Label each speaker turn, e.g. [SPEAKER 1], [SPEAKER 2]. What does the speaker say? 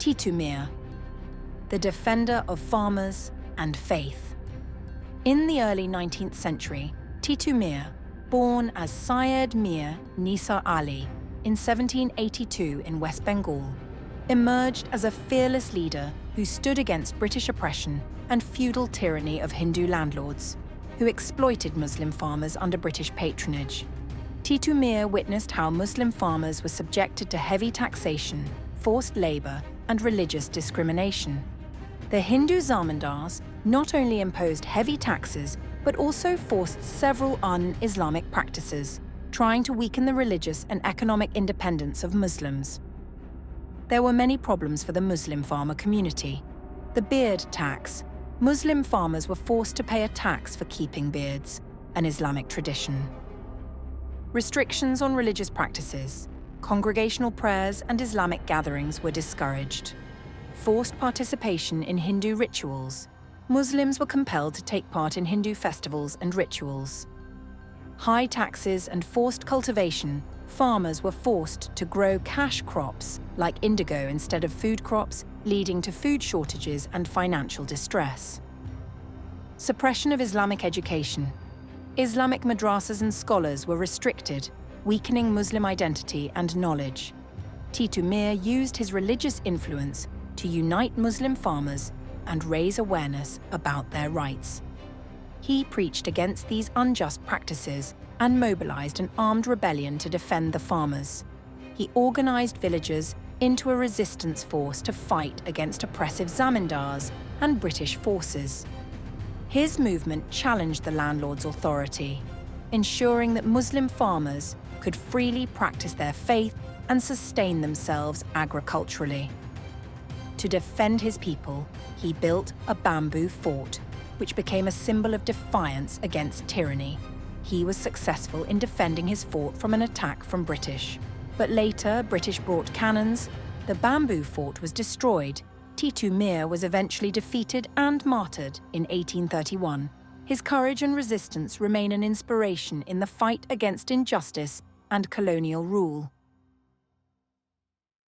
[SPEAKER 1] Titu Mir, the defender of farmers and faith. In the early 19th century, Titu Mir, born as Syed Mir Nisa Ali in 1782 in West Bengal, emerged as a fearless leader who stood against British oppression and feudal tyranny of Hindu landlords, who exploited Muslim farmers under British patronage. Titu Mir witnessed how Muslim farmers were subjected to heavy taxation, forced labour, and religious discrimination. The Hindu zamindars not only imposed heavy taxes, but also forced several un-Islamic practices, trying to weaken the religious and economic independence of Muslims. There were many problems for the Muslim farmer community. The beard tax. Muslim farmers were forced to pay a tax for keeping beards, an Islamic tradition. Restrictions on religious practices. Congregational prayers and Islamic gatherings were discouraged. Forced participation in Hindu rituals. Muslims were compelled to take part in Hindu festivals and rituals. High taxes and forced cultivation. Farmers were forced to grow cash crops like indigo instead of food crops, leading to food shortages and financial distress. Suppression of Islamic education. Islamic madrasas and scholars were restricted, weakening Muslim identity and knowledge. Titu Mir used his religious influence to unite Muslim farmers and raise awareness about their rights. He preached against these unjust practices and mobilized an armed rebellion to defend the farmers. He organized villagers into a resistance force to fight against oppressive zamindars and British forces. His movement challenged the landlord's authority, ensuring that Muslim farmers could freely practice their faith and sustain themselves agriculturally. To defend his people, he built a bamboo fort, which became a symbol of defiance against tyranny. He was successful in defending his fort from an attack from British. But later, British brought cannons. The bamboo fort was destroyed. Titu Mir was eventually defeated and martyred in 1831. His courage and resistance remain an inspiration in the fight against injustice and colonial rule.